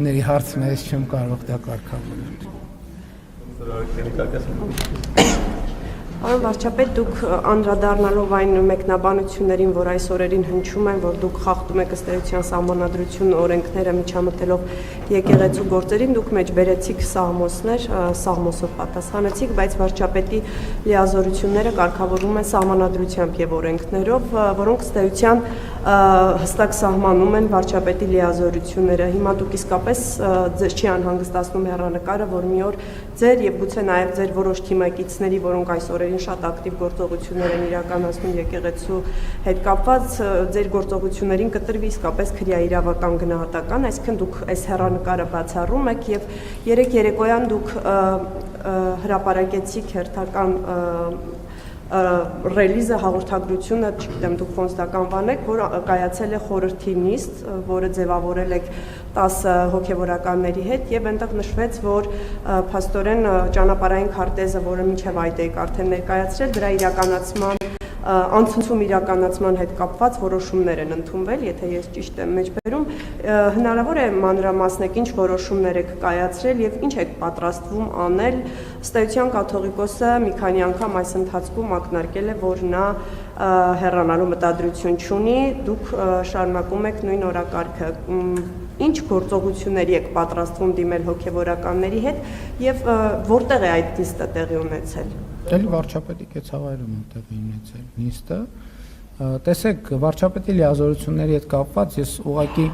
Ների հարցն է, ես չեմ կարող դա կարգավորել։ Պարոն վարչապետ, դուք անդրադառնալով այն մեկնաբանություններին, որ այս օրերին հնչում են, որ դուք խախտում եք ըստ էության սահմանադրություն օրենքները միջամտելով եկեղեցու գործերին, դուք մեջ բերեցիք սահմոսներ, սահմոսով պատասխանեցիք, բայց վարչապետի լիազորությունները կարգավորվում են սահմանադրությամբ եւ օրենքներով, որոնք ըստ էության հստակ սահմանում են վարչապետի լիազորությունները։ Հիմա դուք իսկապես ձեզ չի անհանգստացնում հեռանկարը, որ մի օր ձեր եւ գուցե նաեւ ձեր որոշ թիմակիցների, որոնք այս օրերին շատ ակտիվ գործողություններ են իրականացնում եկեղեցու հետ կապված, ձեր գործողություններին կտրվի իսկապես քրեաիրավական գնահատական, այսինքն դուք այս հեռանկարը բացառում եք եւ երեք երեկոյան դուք հրապարակեցիք հերթական ռելիզը, հաղորդագրությունը, չգիտեմ, դուք ոնց դա կանվանեք, որ կայացել է խորհրդի նիստ, որը ձևավորել եք 10 հոգևորականների հետ եւ այնտեղ նշվեց, որ փաստորեն ճանապարհային քարտեզը, որը մինչեւ այդ եք արդեն ներկայացրել, դրա իրականացման անցնցում իրականացման հետ կապված որոշումներ են ընդունվել, եթե ես ճիշտ եմ մեջբերում, հնարավոր է մանրամասնեք ինչ որոշումներ եք կայացրել եւ ինչ եք պատրաստվում անել, ըստ էության կաթողիկոսը մի քանի անգամ այս ընթացքում ակնարկել է, որ նա հեռանալու մտադրություն չունի, դուք շարունակում եք նույն օրակարգը, ինչ գործողությունների եք պատրաստվում դիմել հոգևորականների հետ եւ որտեղ է այդ նիստը տեղի ունեցել։ Դե վարչապետի կեցավայրում է տեղի ունեցել նիստը։ Տեսեք, վարչապետի լիազորությունների հետ կապված ես ուղղակի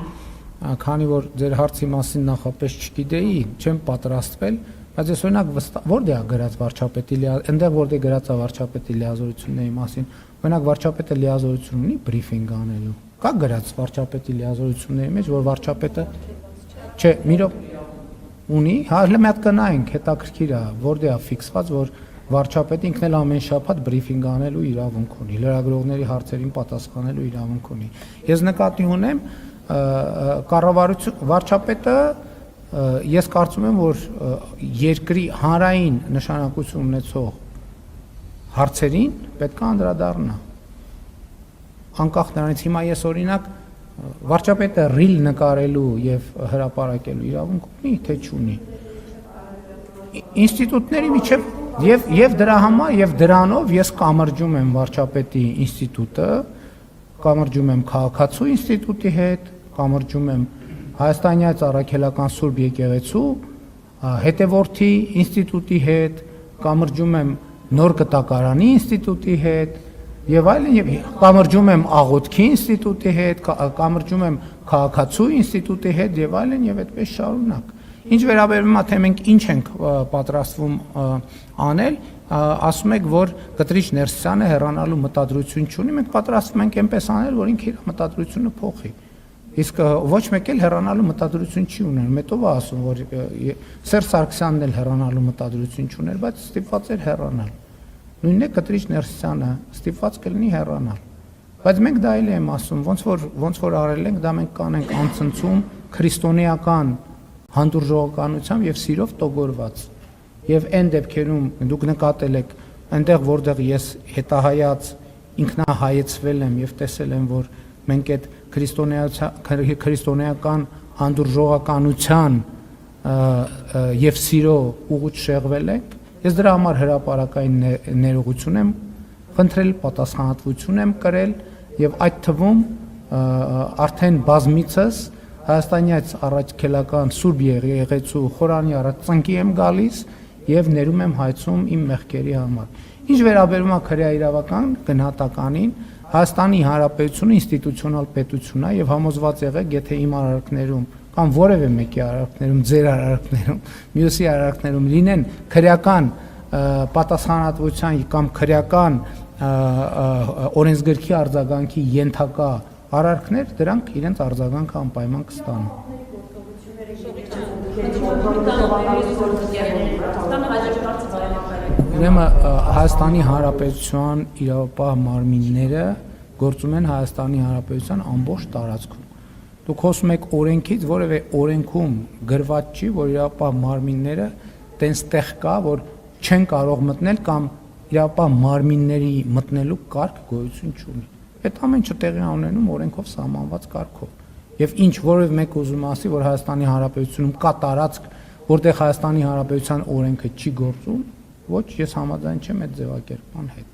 քանի որ ձեր հարցի մասին նախապես չգիտեի, չեմ պատրաստվել, բայց ես օրինակ որտեղ է գրած վարչապետի այնտեղ որտեղ գրած է վարչապետի լիազորությունների մասին, օրինակ վարչապետը լիազորություն ունի բրիֆինգ անելու։ Կա գրած վարչապետի լիազորությունների մեջ, որ վարչապետը չէ, մի րոպե ունի, հա, հələ մի հատ կնայենք, հետաքրքիր է, որտեղ է ֆիքսված, որ վարչապետը ինքն էլ ամեն շաբաթ բրիֆինգ անելու իրավունք ունի, լրագրողների հարցերին պատասխանելու իրավունք ունի։ Ես նկատի ունեմ, կառավարություն վարչապետը ես կարծում եմ, որ երկրի հանրային նշանակություն ունեցող հարցերին պետք է անդրադառնա։ Անկախ նրանից հիմա ես օրինակ վարչապետը ռիլ նկարելու եւ հրապարակելու իրավունք ունի, թե չունի։ Ինստիտուտների միջև Եվ դրա համար եւ դրանով ես կամրջում եմ վարչապետի ինստիտուտը, կամրջում եմ քաղաքացու ինստիտուտի հետ, կամրջում եմ Հայաստանյան Առաքելական Սուրբ Եկեղեցու հետևորդի ինստիտուտի հետ, կամրջում եմ Նոր Կտակարանի ինստիտուտի հետ եւ այլն եւ կամրջում եմ Աղոթքի ինստիտուտի հետ, կամրջում եմ քաղաքացու ինստիտուտի հետ եւ այլն եւ այդպես շարունակ։ Ինչ վերաբերում է թե մենք ինչ ենք պատրաստվում անել, ասում եք, որ Կտրիչ Ներսյանը հեռանալու մտադրություն չունի, մենք պատրաստվում ենք այնպես անել, որ ինքը իր մտադրությունը փոխի։ Իսկ ոչ մեկ էլ հեռանալու մտադրություն չի ուներ, մետով է ասում, որ Սերժ Սարգսյանն էլ հեռանալու մտադրություն չուներ, բայց ստիպված էր հեռանալ։ Նույնն է Կտրիչ Ներսյանը ստիպված կլինի հեռանալ։ Բայց մենք դա էլ եմ ասում, ոնց որ արել ենք, դա մենք կանենք անցնցում քրիստոնեական հանդուրժողականությամբ եւ սիրով տոգորված։ Եվ այն դեպքերում դուք նկատել եք, այնտեղ որտեղ ես հետահայաց ինքնահայեցվել եմ եւ տեսել եմ, որ մենք այդ քրիստոնեական հանդուրժողականության եւ սիրո ուղուց շեղվել ենք, ես դրա համար հրապարակային ներողություն եմ խնդրել, պատասխանատվություն եմ կրել եւ այդ թվում արդեն բազմիցս Հայաստանյան Առաքելական Սուրբ Եկեղեցու խորանի առաջ ծնկի եմ գալիս եւ ներում եմ հայցում իմ մեղքերի համար։ Ինչ վերաբերում է քրեաիրավական գնահատականին, Հայաստանի Հանրապետությունը ինստիտուցիոնալ պետություն է եւ համոզված եղեք, եթե իմ արարքներում կամ որևէ մեկի արարքներում, ձեր արարքներում, մյուսի արարքներում լինեն քրեական պատասխանատվության կամ քրեական օրենսգրքի արձագանքի ենթակա արարքներ, դրանք իրենց արձագանքը անպայման կստանան։ Ուրեմն Հայաստանի Հանրապետության իրավապահ մարմինները գործում են Հայաստանի Հանրապետության ամբողջ տարածքում։ Դուք խոսում եք օրենքից, որևէ օրենքում գրված չի, որ իրավապահ մարմինները տենց կա, որ չեն կարող մտնել կամ իրավապահ մարմինների մտնելու կարգ գոյություն չունի։ Այդ ամեն ինչը տեղի ունենում օրենքով սահմանված կարգով։ եւ ինչ որևէ մեկ ուզում ասի, որ Հայաստանի Հանրապետությունում կա տարածք, որտեղ Հայաստանի Հանրապետության օրենքը չի գործում, ոչ, ես համաձայն չեմ այդ ձևակերպման հետ։